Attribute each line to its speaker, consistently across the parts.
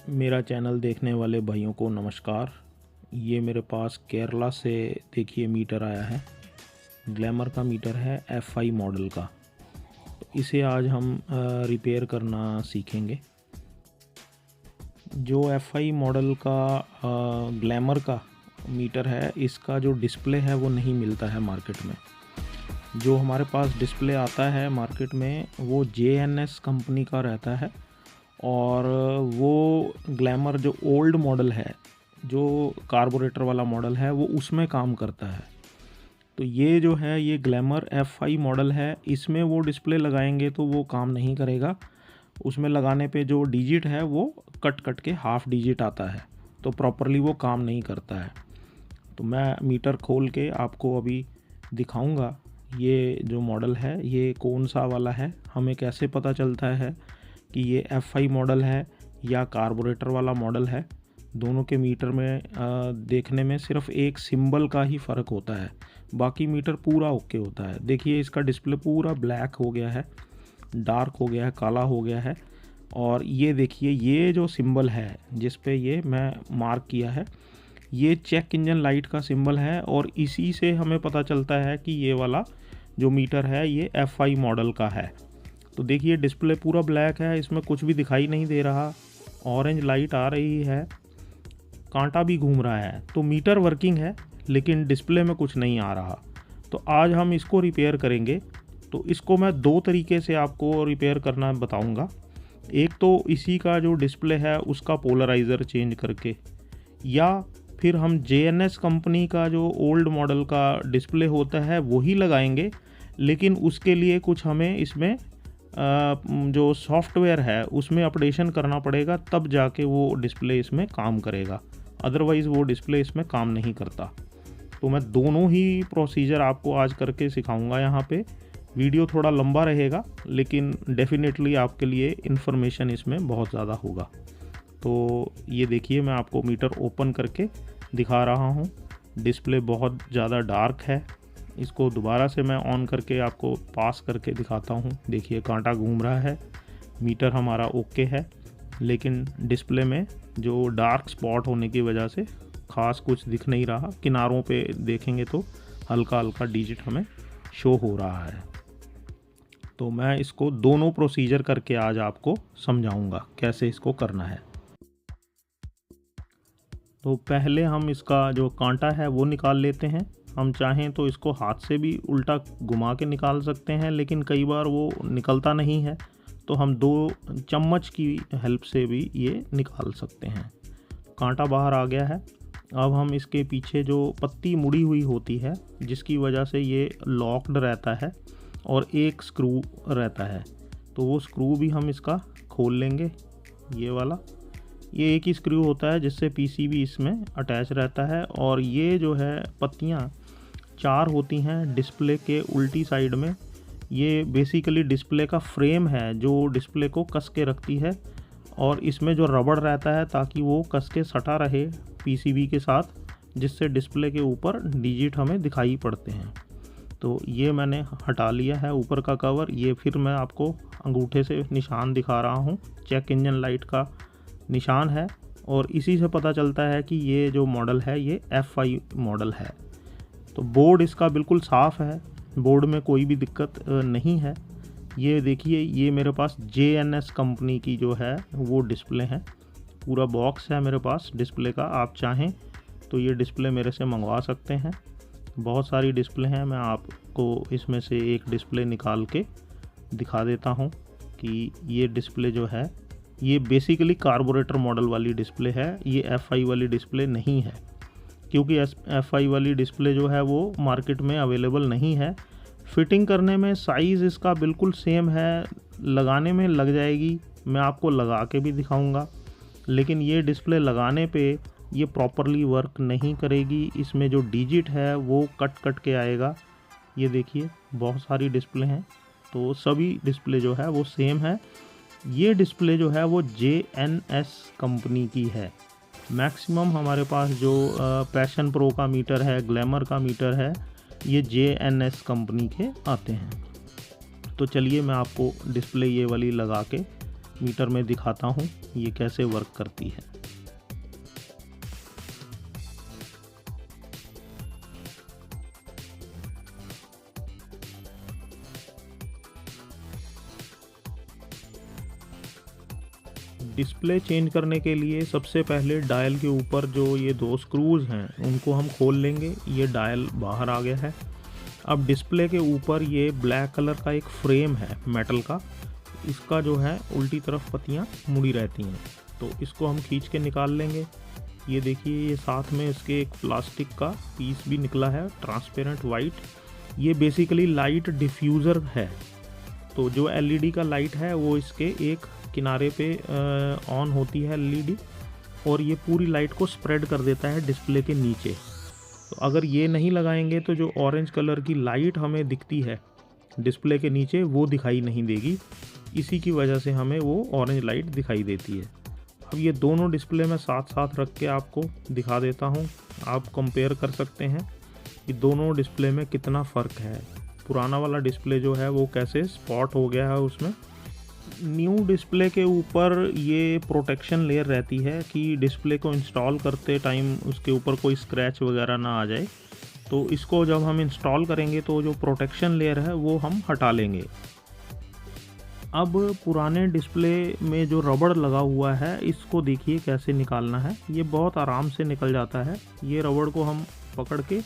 Speaker 1: मेरा चैनल देखने वाले भाइयों को नमस्कार। ये मेरे पास केरला से देखिए मीटर आया है। ग्लैमर का मीटर है FI मॉडल का। तो इसे आज हम रिपेयर करना सीखेंगे। जो FI मॉडल का ग्लैमर का मीटर है, इसका जो डिस्प्ले है वो नहीं मिलता है मार्केट में। जो हमारे पास डिस्प्ले आता है मार्केट में वो JNS कंपनी का रहता है, और वो ग्लैमर जो ओल्ड मॉडल है, जो कार्बोरेटर वाला मॉडल है, वो उसमें काम करता है। तो ये जो है ये ग्लैमर FI मॉडल है, इसमें वो डिस्प्ले लगाएंगे तो वो काम नहीं करेगा। उसमें लगाने पे जो डिजिट है वो कट कट के हाफ डिजिट आता है, तो प्रॉपरली वो काम नहीं करता है। तो मैं मीटर खोल के आपको अभी दिखाऊंगा ये जो मॉडल है ये कौन सा वाला है, हमें कैसे पता चलता है कि ये FI मॉडल है या कार्बोरेटर वाला मॉडल है। दोनों के मीटर में देखने में सिर्फ एक सिंबल का ही फ़र्क होता है, बाकी मीटर पूरा ओके होता है। देखिए इसका डिस्प्ले पूरा ब्लैक हो गया है, डार्क हो गया है, काला हो गया है। और ये देखिए ये जो सिंबल है जिस पे ये मैं मार्क किया है, ये चेक इंजन लाइट का सिंबल है, और इसी से हमें पता चलता है कि ये वाला जो मीटर है ये FI मॉडल का है। तो देखिए डिस्प्ले पूरा ब्लैक है, इसमें कुछ भी दिखाई नहीं दे रहा। ऑरेंज लाइट आ रही है, कांटा भी घूम रहा है, तो मीटर वर्किंग है लेकिन डिस्प्ले में कुछ नहीं आ रहा। तो आज हम इसको रिपेयर करेंगे। तो इसको मैं दो तरीके से आपको रिपेयर करना बताऊंगा। एक तो इसी का जो डिस्प्ले है उसका पोलराइज़र चेंज करके, या फिर हम JNS कंपनी का जो ओल्ड मॉडल का डिस्प्ले होता है वही लगाएंगे, लेकिन उसके लिए कुछ हमें इसमें जो सॉफ्टवेयर है उसमें अपडेशन करना पड़ेगा, तब जाके वो डिस्प्ले इसमें काम करेगा। अदरवाइज़ वो डिस्प्ले इसमें काम नहीं करता। तो मैं दोनों ही प्रोसीजर आपको आज करके सिखाऊंगा यहाँ पे। वीडियो थोड़ा लंबा रहेगा लेकिन डेफिनेटली आपके लिए इन्फॉर्मेशन इसमें बहुत ज़्यादा होगा। तो ये देखिए मैं आपको मीटर ओपन करके दिखा रहा हूँ। डिस्प्ले बहुत ज़्यादा डार्क है। इसको दोबारा से मैं ऑन करके आपको पास करके दिखाता हूँ। देखिए कांटा घूम रहा है, मीटर हमारा ओके है, लेकिन डिस्प्ले में जो डार्क स्पॉट होने की वजह से ख़ास कुछ दिख नहीं रहा। किनारों पे देखेंगे तो हल्का हल्का डिजिट हमें शो हो रहा है। तो मैं इसको दोनों प्रोसीजर करके आज आपको समझाऊंगा कैसे इसको करना है। तो पहले हम इसका जो कांटा है वो निकाल लेते हैं। हम चाहें तो इसको हाथ से भी उल्टा घुमा के निकाल सकते हैं, लेकिन कई बार वो निकलता नहीं है, तो हम 2 चम्मच की हेल्प से भी ये निकाल सकते हैं। कांटा बाहर आ गया है। अब हम इसके पीछे जो पत्ती मुड़ी हुई होती है जिसकी वजह से ये लॉक्ड रहता है, और एक स्क्रू रहता है, तो वो स्क्रू भी हम इसका खोल लेंगे। ये वाला ये एक ही स्क्रू होता है जिससे PCB इसमें अटैच रहता है, और ये जो है पत्तियाँ 4 होती हैं डिस्प्ले के उल्टी साइड में। ये बेसिकली डिस्प्ले का फ्रेम है जो डिस्प्ले को कस के रखती है, और इसमें जो रबड़ रहता है ताकि वो कस के सटा रहे PCB के साथ, जिससे डिस्प्ले के ऊपर डिजिट हमें दिखाई पड़ते हैं। तो ये मैंने हटा लिया है ऊपर का कवर। ये फिर मैं आपको अंगूठे से निशान दिखा रहा हूँ, चेक इंजन लाइट का निशान है, और इसी से पता चलता है कि ये जो मॉडल है ये FI मॉडल है। तो बोर्ड इसका बिल्कुल साफ़ है, बोर्ड में कोई भी दिक्कत नहीं है। ये देखिए ये मेरे पास JNS कंपनी की जो है वो डिस्प्ले है। पूरा बॉक्स है मेरे पास डिस्प्ले का। आप चाहें तो ये डिस्प्ले मेरे से मंगवा सकते हैं। बहुत सारी डिस्प्ले हैं, मैं आपको इसमें से एक डिस्प्ले निकाल के दिखा देता हूँ कि ये डिस्प्ले जो है ये बेसिकली कार्बोरेटर मॉडल वाली डिस्प्ले है। ये FI वाली डिस्प्ले नहीं है, क्योंकि FI वाली डिस्प्ले जो है वो मार्केट में अवेलेबल नहीं है। फिटिंग करने में साइज़ इसका बिल्कुल सेम है, लगाने में लग जाएगी, मैं आपको लगा के भी दिखाऊंगा, लेकिन ये डिस्प्ले लगाने पे ये प्रॉपरली वर्क नहीं करेगी। इसमें जो डिजिट है वो कट कट के आएगा। ये देखिए बहुत सारी डिस्प्ले हैं, तो सभी डिस्प्ले जो है वो सेम है। ये डिस्प्ले जो है वो JNS कंपनी की है। मैक्सिमम हमारे पास जो पैशन प्रो का मीटर है, ग्लैमर का मीटर है, ये JNS कंपनी के आते हैं। तो चलिए मैं आपको डिस्प्ले ये वाली लगा के मीटर में दिखाता हूँ। ये कैसे वर्क करती है। डिस्प्ले चेंज करने के लिए सबसे पहले डायल के ऊपर जो ये 2 स्क्रूज हैं उनको हम खोल लेंगे। ये डायल बाहर आ गया है। अब डिस्प्ले के ऊपर ये ब्लैक कलर का एक फ्रेम है मेटल का, इसका जो है उल्टी तरफ पत्तियां मुड़ी रहती हैं, तो इसको हम खींच के निकाल लेंगे। ये देखिए, ये साथ में इसके एक प्लास्टिक का पीस भी निकला है, ट्रांसपेरेंट वाइट। ये बेसिकली लाइट डिफ्यूज़र है। तो जो एलईडी का लाइट है वो इसके एक किनारे पे ऑन होती है एलईडी, और ये पूरी लाइट को स्प्रेड कर देता है डिस्प्ले के नीचे। तो अगर ये नहीं लगाएंगे तो जो ऑरेंज कलर की लाइट हमें दिखती है डिस्प्ले के नीचे वो दिखाई नहीं देगी। इसी की वजह से हमें वो ऑरेंज लाइट दिखाई देती है। अब ये दोनों डिस्प्ले मैं साथ साथ रख के आपको दिखा देता हूँ। आप कंपेयर कर सकते हैं कि दोनों डिस्प्ले में कितना फ़र्क है। पुराना वाला डिस्प्ले जो है वो कैसे स्पॉट हो गया है उसमें। न्यू डिस्प्ले के ऊपर ये प्रोटेक्शन लेयर रहती है कि डिस्प्ले को इंस्टॉल करते टाइम उसके ऊपर कोई स्क्रैच वगैरह ना आ जाए। तो इसको जब हम इंस्टॉल करेंगे तो जो प्रोटेक्शन लेयर है वो हम हटा लेंगे। अब पुराने डिस्प्ले में जो रबड़ लगा हुआ है इसको देखिए कैसे निकालना है। ये बहुत आराम से निकल जाता है। ये रबड़ को हम पकड़ के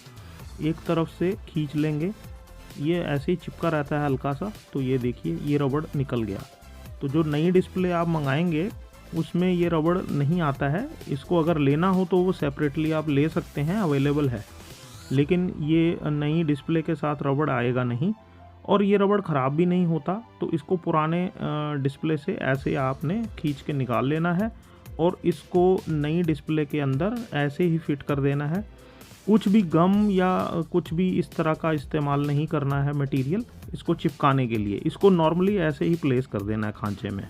Speaker 1: एक तरफ से खींच लेंगे, ये ऐसे ही चिपका रहता है हल्का सा। तो ये देखिए, ये रबड़ निकल गया। तो जो नई डिस्प्ले आप मंगाएंगे उसमें ये रबड़ नहीं आता है। इसको अगर लेना हो तो वो सेपरेटली आप ले सकते हैं, अवेलेबल है, लेकिन ये नई डिस्प्ले के साथ रबड़ आएगा नहीं। और ये रबड़ ख़राब भी नहीं होता। तो इसको पुराने डिस्प्ले से ऐसे आपने खींच के निकाल लेना है और इसको नई डिस्प्ले के अंदर ऐसे ही फिट कर देना है। कुछ भी गम या कुछ भी इस तरह का इस्तेमाल नहीं करना है मटेरियल इसको चिपकाने के लिए। इसको नॉर्मली ऐसे ही प्लेस कर देना है खांचे में।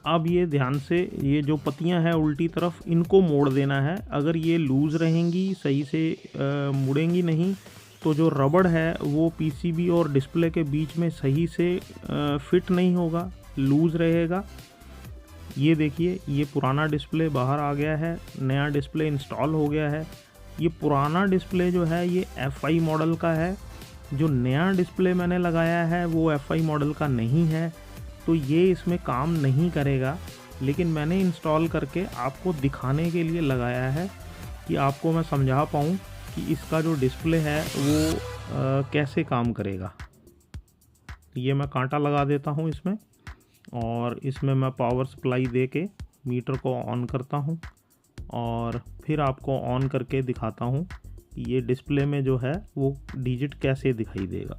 Speaker 1: अब ये ध्यान से, ये जो पत्तियां हैं उल्टी तरफ, इनको मोड़ देना है। अगर ये लूज़ रहेंगी, सही से मुड़ेंगी नहीं, तो जो रबड़ है वो पीसीबी और डिस्प्ले के बीच में सही से फिट नहीं होगा, लूज़ रहेगा। ये देखिए, ये पुराना डिस्प्ले बाहर आ गया है, नया डिस्प्ले इंस्टॉल हो गया है। ये पुराना डिस्प्ले जो है ये FI मॉडल का है। जो नया डिस्प्ले मैंने लगाया है वो FI मॉडल का नहीं है, तो ये इसमें काम नहीं करेगा। लेकिन मैंने इंस्टॉल करके आपको दिखाने के लिए लगाया है कि आपको मैं समझा पाऊँ कि इसका जो डिस्प्ले है वो कैसे काम करेगा। ये मैं कांटा लगा देता हूँ इसमें, और इसमें मैं पावर सप्लाई दे के मीटर को ऑन करता हूँ और फिर आपको ऑन करके दिखाता हूँ कि ये डिस्प्ले में जो है वो डिजिट कैसे दिखाई देगा।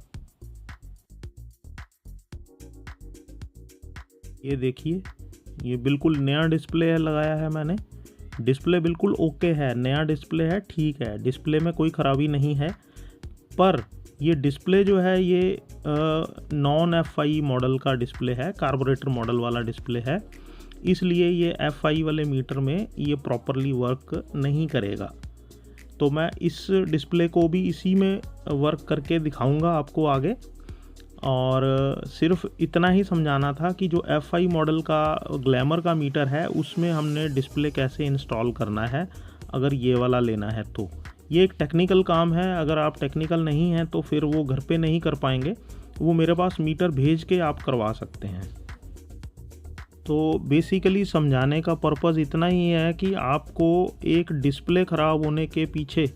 Speaker 1: ये देखिए, ये बिल्कुल नया डिस्प्ले है लगाया है मैंने। डिस्प्ले बिल्कुल ओके है, नया डिस्प्ले है, ठीक है, डिस्प्ले में कोई ख़राबी नहीं है। पर ये डिस्प्ले जो है ये नॉन FI मॉडल का डिस्प्ले है, कार्बोरेटर मॉडल वाला डिस्प्ले है, इसलिए ये FI वाले मीटर में ये प्रॉपरली वर्क नहीं करेगा। तो मैं इस डिस्प्ले को भी इसी में वर्क करके दिखाऊंगा आपको आगे। और सिर्फ इतना ही समझाना था कि जो FI मॉडल का ग्लैमर का मीटर है उसमें हमने डिस्प्ले कैसे इंस्टॉल करना है अगर ये वाला लेना है। तो ये एक टेक्निकल काम है, अगर आप टेक्निकल नहीं हैं तो फिर वो घर पे नहीं कर पाएंगे, वो मेरे पास मीटर भेज के आप करवा सकते हैं। तो बेसिकली समझाने का पर्पज़ इतना ही है कि आपको एक डिस्प्ले ख़राब होने के पीछे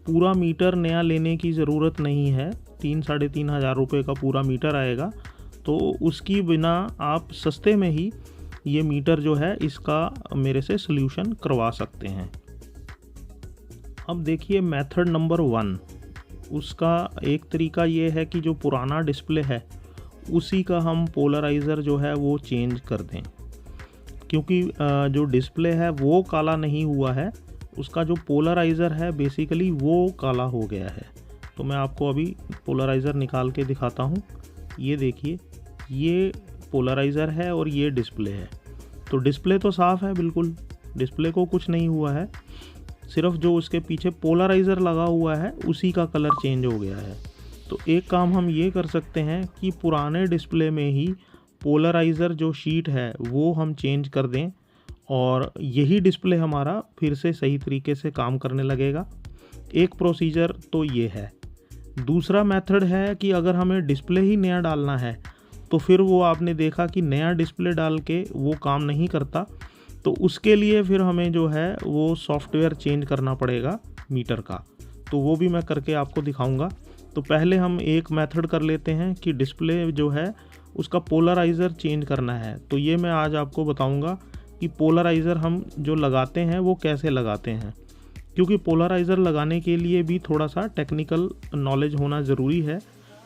Speaker 1: पूरा मीटर नया लेने की ज़रूरत नहीं है। 3-3.5 हज़ार रुपये का पूरा मीटर आएगा, तो उसकी बिना आप सस्ते में ही ये मीटर जो है इसका मेरे से सल्यूशन करवा सकते हैं। अब देखिए मेथड नंबर 1, उसका एक तरीका ये है कि जो पुराना डिस्प्ले है उसी का हम पोलराइज़र जो है वो चेंज कर दें, क्योंकि जो डिस्प्ले है वो काला नहीं हुआ है, उसका जो पोलराइज़र है बेसिकली वो काला हो गया है। तो मैं आपको अभी पोलराइज़र निकाल के दिखाता हूँ। ये देखिए, ये पोलराइज़र है और ये डिस्प्ले है। तो डिस्प्ले तो साफ़ है बिल्कुल, डिस्प्ले को कुछ नहीं हुआ है, सिर्फ जो उसके पीछे पोलराइज़र लगा हुआ है उसी का कलर चेंज हो गया है। तो एक काम हम ये कर सकते हैं कि पुराने डिस्प्ले में ही पोलराइज़र जो शीट है वो हम चेंज कर दें और यही डिस्प्ले हमारा फिर से सही तरीके से काम करने लगेगा। एक प्रोसीजर तो ये है। दूसरा मेथड है कि अगर हमें डिस्प्ले ही नया डालना है तो फिर वो आपने देखा कि नया डिस्प्ले डाल के वो काम नहीं करता, तो उसके लिए फिर हमें जो है वो सॉफ्टवेयर चेंज करना पड़ेगा मीटर का। तो वो भी मैं करके आपको दिखाऊंगा। तो पहले हम एक मेथड कर लेते हैं कि डिस्प्ले जो है उसका पोलराइज़र चेंज करना है। तो ये मैं आज आपको बताऊंगा कि पोलराइज़र हम जो लगाते हैं वो कैसे लगाते हैं, क्योंकि पोलराइज़र लगाने के लिए भी थोड़ा सा टेक्निकल नॉलेज होना ज़रूरी है।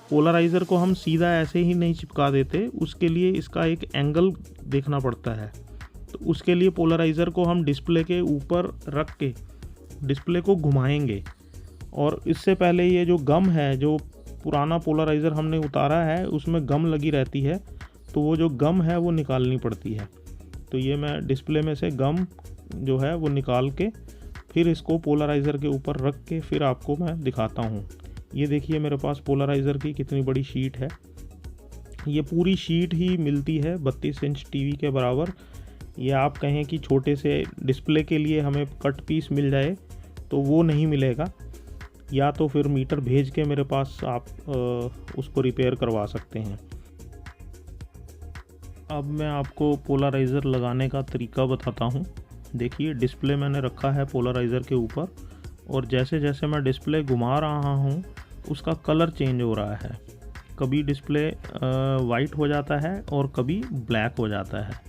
Speaker 1: पोलराइज़र को हम सीधा ऐसे ही नहीं चिपका देते, उसके लिए इसका एक एंगल देखना पड़ता है। तो उसके लिए पोलराइज़र को हम डिस्प्ले के ऊपर रख के डिस्प्ले को घुमाएंगे, और इससे पहले ये जो गम है, जो पुराना पोलराइज़र हमने उतारा है उसमें गम लगी रहती है, तो वो जो गम है वो निकालनी पड़ती है। तो ये मैं डिस्प्ले में से गम जो है वो निकाल के फिर इसको पोलराइज़र के ऊपर रख के फिर आपको मैं दिखाता हूँ। ये देखिए मेरे पास पोलराइज़र की कितनी बड़ी शीट है। ये पूरी शीट ही मिलती है 32 इंच टीवी के बराबर। ये आप कहें कि छोटे से डिस्प्ले के लिए हमें कट पीस मिल जाए तो वो नहीं मिलेगा, या तो फिर मीटर भेज के मेरे पास आप उसको रिपेयर करवा सकते हैं। अब मैं आपको पोलराइज़र लगाने का तरीका बताता हूँ। देखिए डिस्प्ले मैंने रखा है पोलराइज़र के ऊपर, और जैसे जैसे मैं डिस्प्ले घुमा रहा हूँ उसका कलर चेंज हो रहा है। कभी डिस्प्ले वाइट हो जाता है और कभी ब्लैक हो जाता है।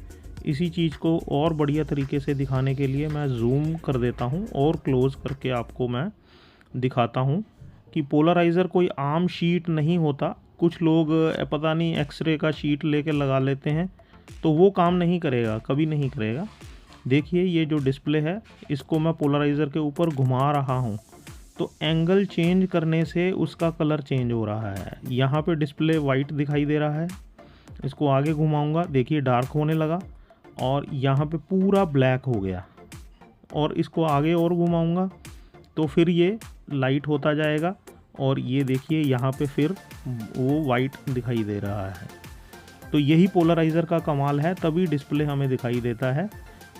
Speaker 1: इसी चीज़ को और बढ़िया तरीके से दिखाने के लिए मैं जूम कर देता हूँ और क्लोज़ करके आपको मैं दिखाता हूँ कि पोलराइज़र कोई आम शीट नहीं होता। कुछ लोग पता नहीं एक्सरे का शीट लेके लगा लेते हैं, तो वो काम नहीं करेगा, कभी नहीं करेगा। देखिए ये जो डिस्प्ले है इसको मैं पोलराइज़र के ऊपर घुमा रहा हूँ, तो एंगल चेंज करने से उसका कलर चेंज हो रहा है। यहाँ पे डिस्प्ले वाइट दिखाई दे रहा है, इसको आगे घुमाऊँगा, देखिए डार्क होने लगा, और यहाँ पे पूरा ब्लैक हो गया। और इसको आगे और घुमाऊँगा तो फिर ये लाइट होता जाएगा, और ये देखिए यहाँ पे फिर वो वाइट दिखाई दे रहा है। तो यही पोलराइज़र का कमाल है, तभी डिस्प्ले हमें दिखाई देता है।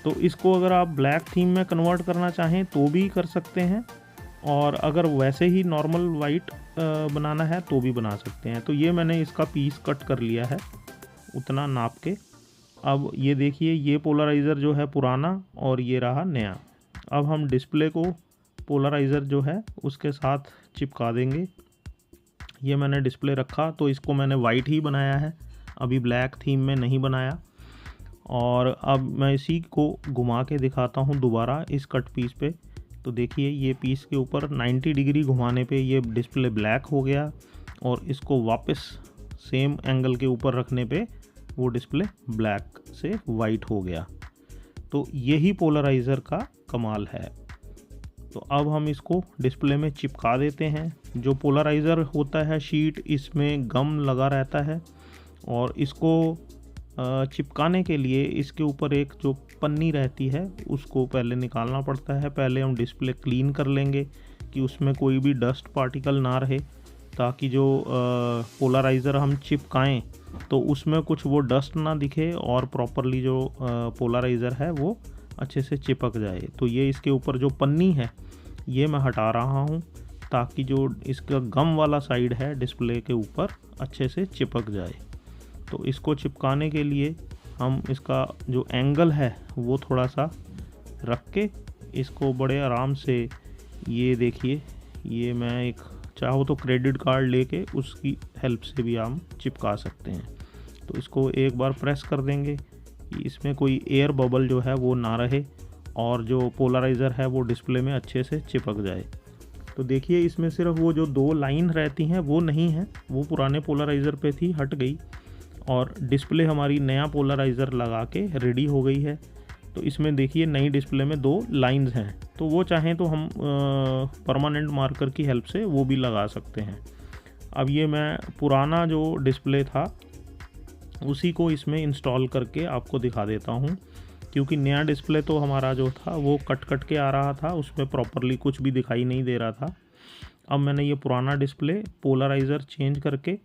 Speaker 1: तो इसको अगर आप ब्लैक थीम में कन्वर्ट करना चाहें तो भी कर सकते हैं, और अगर वैसे ही नॉर्मल वाइट बनाना है तो भी बना सकते हैं। तो ये मैंने इसका पीस कट कर लिया है उतना नाप के। अब ये देखिए ये पोलराइज़र जो है पुराना और ये रहा नया। अब हम डिस्प्ले को पोलराइज़र जो है उसके साथ चिपका देंगे। ये मैंने डिस्प्ले रखा तो इसको मैंने वाइट ही बनाया है, अभी ब्लैक थीम में नहीं बनाया। और अब मैं इसी को घुमा के दिखाता हूँ दोबारा इस कट पीस पे। तो देखिए ये पीस के ऊपर 90 डिग्री घुमाने पे ये डिस्प्ले ब्लैक हो गया, और इसको वापस सेम एंगल के ऊपर रखने पे वो डिस्प्ले ब्लैक से वाइट हो गया। तो यही पोलराइज़र का कमाल है। तो अब हम इसको डिस्प्ले में चिपका देते हैं। जो पोलराइज़र होता है शीट, इसमें गम लगा रहता है, और इसको चिपकाने के लिए इसके ऊपर एक जो पन्नी रहती है उसको पहले निकालना पड़ता है। पहले हम डिस्प्ले क्लीन कर लेंगे कि उसमें कोई भी डस्ट पार्टिकल ना रहे, ताकि जो पोलराइज़र हम चिपकाएं तो उसमें कुछ वो डस्ट ना दिखे, और प्रॉपरली जो पोलराइज़र है वो अच्छे से चिपक जाए। तो ये इसके ऊपर जो पन्नी है ये मैं हटा रहा हूँ, ताकि जो इसका गम वाला साइड है डिस्प्ले के ऊपर अच्छे से चिपक जाए। तो इसको चिपकाने के लिए हम इसका जो एंगल है वो थोड़ा सा रख के इसको बड़े आराम से, ये देखिए ये मैं एक चाहो तो क्रेडिट कार्ड लेके उसकी हेल्प से भी हम चिपका सकते हैं। तो इसको एक बार प्रेस कर देंगे कि इसमें कोई एयर बबल जो है वो ना रहे, और जो पोलराइज़र है वो डिस्प्ले में अच्छे से चिपक जाए। तो देखिए इसमें सिर्फ वो जो 2 लाइन रहती हैं वो नहीं है, वो पुराने पोलराइज़र पे थी, हट गई, और डिस्प्ले हमारी नया पोलराइज़र लगा के रेडी हो गई है। तो इसमें देखिए नई डिस्प्ले में 2 लाइंस हैं, तो वो चाहें तो हम परमानेंट मार्कर की हेल्प से वो भी लगा सकते हैं। अब ये मैं पुराना जो डिस्प्ले था उसी को इसमें इंस्टॉल करके आपको दिखा देता हूँ, क्योंकि नया डिस्प्ले तो हमारा जो था वो कट के आ रहा था, उसमें प्रॉपरली कुछ भी दिखाई नहीं दे रहा था। अब मैंने ये पुराना डिस्प्ले पोलराइज़र चेंज करके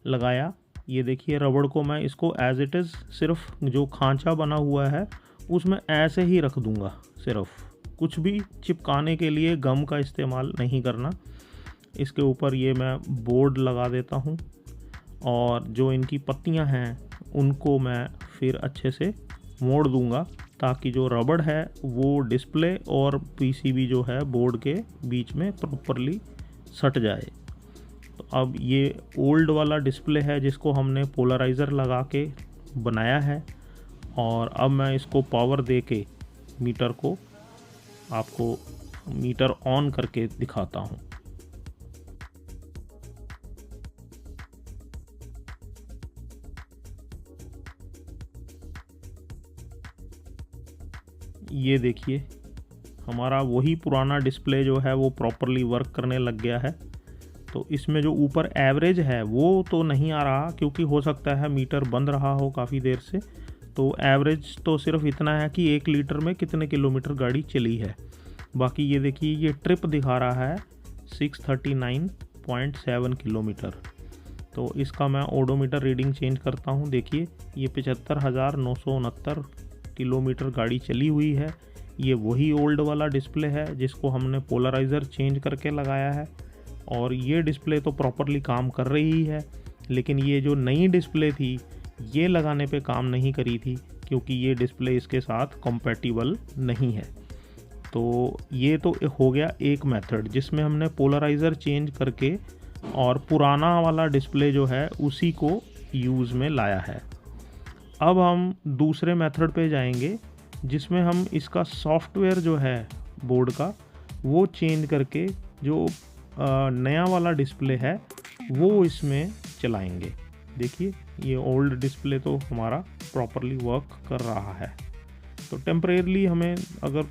Speaker 1: लगाया। ये देखिए रबड़ को मैं इसको एज इट इज़ सिर्फ जो खांचा बना हुआ है उसमें ऐसे ही रख दूंगा, सिर्फ कुछ भी चिपकाने के लिए गम का इस्तेमाल नहीं करना। इसके ऊपर ये मैं बोर्ड लगा देता हूँ और जो इनकी पत्तियाँ हैं उनको मैं फिर अच्छे से मोड़ दूंगा ताकि जो रबड़ है वो डिस्प्ले और पीसीबी जो है बोर्ड के बीच में प्रॉपरली सट जाए। तो अब ये ओल्ड वाला डिस्प्ले है जिसको हमने पोलराइज़र लगा के बनाया है और अब मैं इसको पावर दे के मीटर को आपको मीटर ऑन करके दिखाता हूँ। ये देखिए हमारा वही पुराना डिस्प्ले जो है वो प्रॉपरली वर्क करने लग गया है। तो इसमें जो ऊपर एवरेज है वो तो नहीं आ रहा क्योंकि हो सकता है मीटर बंद रहा हो काफ़ी देर से। तो एवरेज तो सिर्फ इतना है कि 1 लीटर में कितने किलोमीटर गाड़ी चली है। बाकी ये देखिए ये ट्रिप दिखा रहा है 639.7 किलोमीटर। तो इसका मैं ओडोमीटर रीडिंग चेंज करता हूँ। देखिए ये 75,969 किलोमीटर गाड़ी चली हुई है। ये वही ओल्ड वाला डिस्प्ले है जिसको हमने पोलराइज़र चेंज करके लगाया है और ये डिस्प्ले तो प्रॉपरली काम कर रही है, लेकिन ये जो नई डिस्प्ले थी ये लगाने पे काम नहीं करी थी क्योंकि ये डिस्प्ले इसके साथ कंपैटिबल नहीं है। तो ये तो हो गया एक मेथड जिसमें हमने पोलराइज़र चेंज करके और पुराना वाला डिस्प्ले जो है उसी को यूज़ में लाया है। अब हम दूसरे मेथड पे जाएंगे जिसमें हम इसका सॉफ्टवेयर जो है बोर्ड का वो चेंज करके जो नया वाला डिस्प्ले है वो इसमें चलाएंगे। देखिए ये ओल्ड डिस्प्ले तो हमारा प्रॉपरली वर्क कर रहा है। तो टेम्परेरली हमें अगर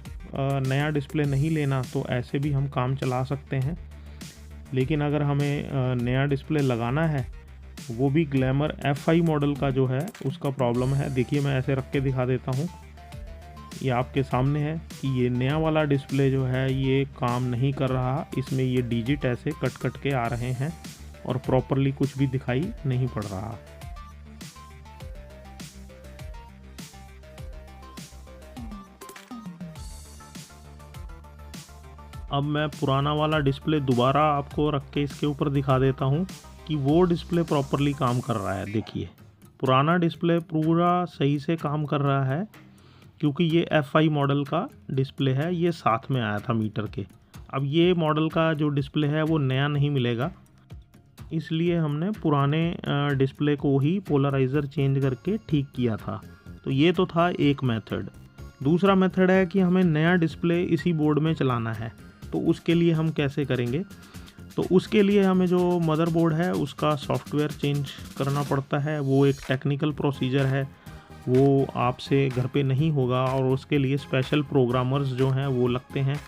Speaker 1: नया डिस्प्ले नहीं लेना तो ऐसे भी हम काम चला सकते हैं, लेकिन अगर हमें नया डिस्प्ले लगाना है वो भी ग्लैमर FI मॉडल का जो है उसका प्रॉब्लम है। देखिए मैं ऐसे रख के दिखा देता हूँ, ये आपके सामने है कि ये नया वाला डिस्प्ले जो है ये काम नहीं कर रहा। इसमें ये डिजिट ऐसे कट कट के आ रहे हैं और प्रॉपरली कुछ भी दिखाई नहीं पड़ रहा। अब मैं पुराना वाला डिस्प्ले दोबारा आपको रख के इसके ऊपर दिखा देता हूँ कि वो डिस्प्ले प्रॉपरली काम कर रहा है। देखिए पुराना डिस्प्ले पूरा सही से काम कर रहा है क्योंकि ये FI मॉडल का डिस्प्ले है, ये साथ में आया था मीटर के। अब ये मॉडल का जो डिस्प्ले है वो नया नहीं मिलेगा, इसलिए हमने पुराने डिस्प्ले को ही पोलराइज़र चेंज करके ठीक किया था। तो ये तो था एक मेथड। दूसरा मेथड है कि हमें नया डिस्प्ले इसी बोर्ड में चलाना है। तो उसके लिए हम कैसे करेंगे? तो उसके लिए हमें जो मदरबोर्ड है उसका सॉफ्टवेयर चेंज करना पड़ता है। वो एक टेक्निकल प्रोसीजर है, वो आपसे घर पे नहीं होगा और उसके लिए स्पेशल प्रोग्रामर्स जो हैं वो लगते हैं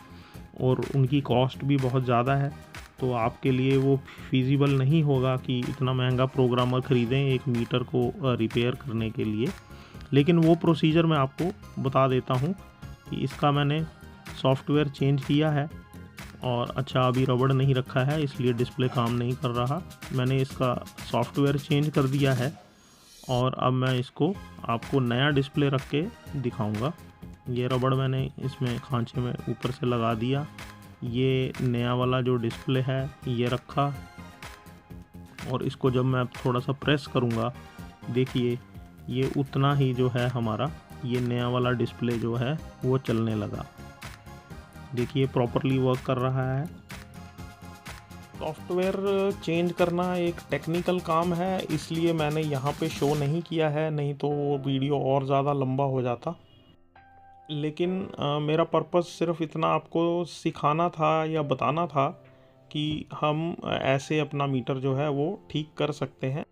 Speaker 1: और उनकी कॉस्ट भी बहुत ज़्यादा है। तो आपके लिए वो फिजिबल नहीं होगा कि इतना महंगा प्रोग्रामर ख़रीदें एक मीटर को रिपेयर करने के लिए। लेकिन वो प्रोसीजर मैं आपको बता देता हूँ कि इसका मैंने सॉफ्टवेयर चेंज किया है और अच्छा अभी रबड़ नहीं रखा है इसलिए डिस्प्ले काम नहीं कर रहा। मैंने इसका सॉफ्टवेयर चेंज कर दिया है और अब मैं इसको आपको नया डिस्प्ले रख के दिखाऊंगा। ये रबड़ मैंने इसमें खांचे में ऊपर से लगा दिया। ये नया वाला जो डिस्प्ले है ये रखा और इसको जब मैं थोड़ा सा प्रेस करूंगा देखिए ये उतना ही जो है हमारा ये नया वाला डिस्प्ले जो है वो चलने लगा। देखिए प्रॉपरली वर्क कर रहा है। सॉफ्टवेयर चेंज करना एक टेक्निकल काम है, इसलिए मैंने यहाँ पे शो नहीं किया है, नहीं तो वो वीडियो और ज़्यादा लंबा हो जाता। लेकिन मेरा पर्पस सिर्फ इतना आपको सिखाना था या बताना था कि हम ऐसे अपना मीटर जो है वो ठीक कर सकते हैं।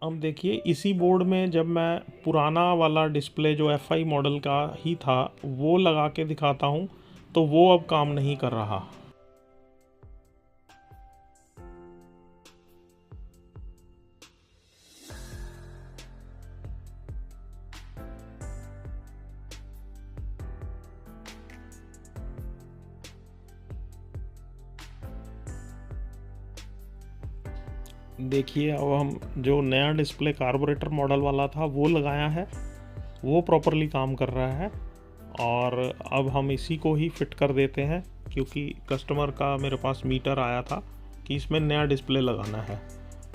Speaker 1: अब देखिए इसी बोर्ड में जब मैं पुराना वाला डिस्प्ले जो FI मॉडल का ही था वो लगा के दिखाता हूँ तो वो अब काम नहीं कर रहा। देखिए अब हम जो नया डिस्प्ले कार्बोरेटर मॉडल वाला था वो लगाया है, वो प्रॉपरली काम कर रहा है। और अब हम इसी को ही फिट कर देते हैं, क्योंकि कस्टमर का मेरे पास मीटर आया था कि इसमें नया डिस्प्ले लगाना है।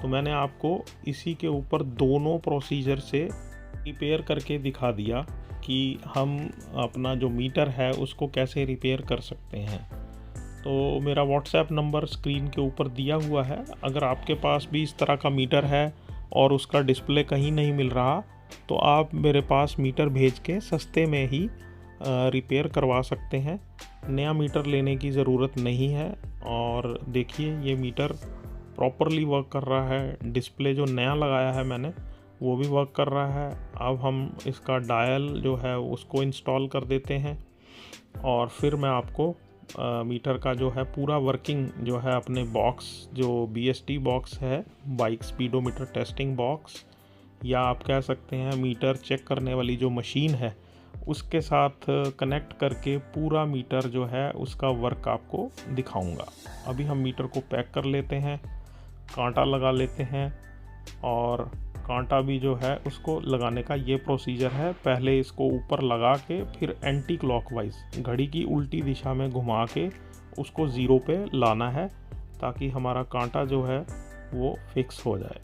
Speaker 1: तो मैंने आपको इसी के ऊपर दोनों प्रोसीजर से रिपेयर करके दिखा दिया कि हम अपना जो मीटर है उसको कैसे रिपेयर कर सकते हैं। तो मेरा व्हाट्सएप नंबर स्क्रीन के ऊपर दिया हुआ है। अगर आपके पास भी इस तरह का मीटर है और उसका डिस्प्ले कहीं नहीं मिल रहा, तो आप मेरे पास मीटर भेज के सस्ते में ही रिपेयर करवा सकते हैं। नया मीटर लेने की ज़रूरत नहीं है। और देखिए ये मीटर प्रॉपरली वर्क कर रहा है। डिस्प्ले जो नया लगाया है मैंने वो भी वर्क कर रहा है। अब हम इसका डायल जो है उसको इंस्टॉल कर देते हैं और फिर मैं आपको मीटर का जो है पूरा वर्किंग जो है अपने बॉक्स, जो BST बॉक्स है, बाइक स्पीडोमीटर टेस्टिंग बॉक्स, या आप कह सकते हैं मीटर चेक करने वाली जो मशीन है, उसके साथ कनेक्ट करके पूरा मीटर जो है उसका वर्क आपको दिखाऊंगा। अभी हम मीटर को पैक कर लेते हैं, कांटा लगा लेते हैं। और कांटा भी जो है उसको लगाने का ये प्रोसीजर है। पहले इसको ऊपर लगा के फिर एंटी क्लॉकवाइज घड़ी की उल्टी दिशा में घुमा के उसको ज़ीरो पे लाना है, ताकि हमारा कांटा जो है वो फिक्स हो जाए।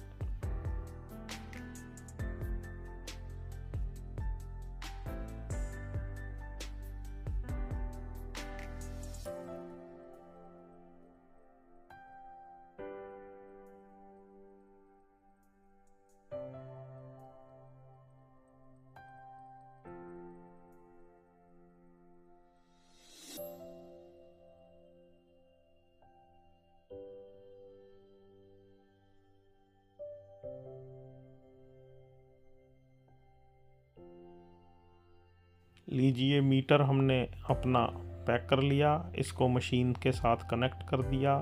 Speaker 1: लीजिए मीटर हमने अपना पैक कर लिया, इसको मशीन के साथ कनेक्ट कर दिया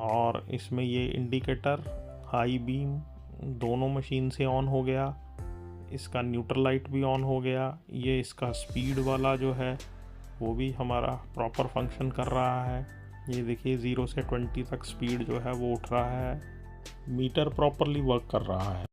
Speaker 1: और इसमें ये इंडिकेटर हाई बीम दोनों मशीन से ऑन हो गया। इसका न्यूट्रल लाइट भी ऑन हो गया। ये इसका स्पीड वाला जो है वो भी हमारा प्रॉपर फंक्शन कर रहा है। ये देखिए 0 से 20 तक स्पीड जो है वो उठ रहा है। मीटर प्रॉपरली वर्क कर रहा है।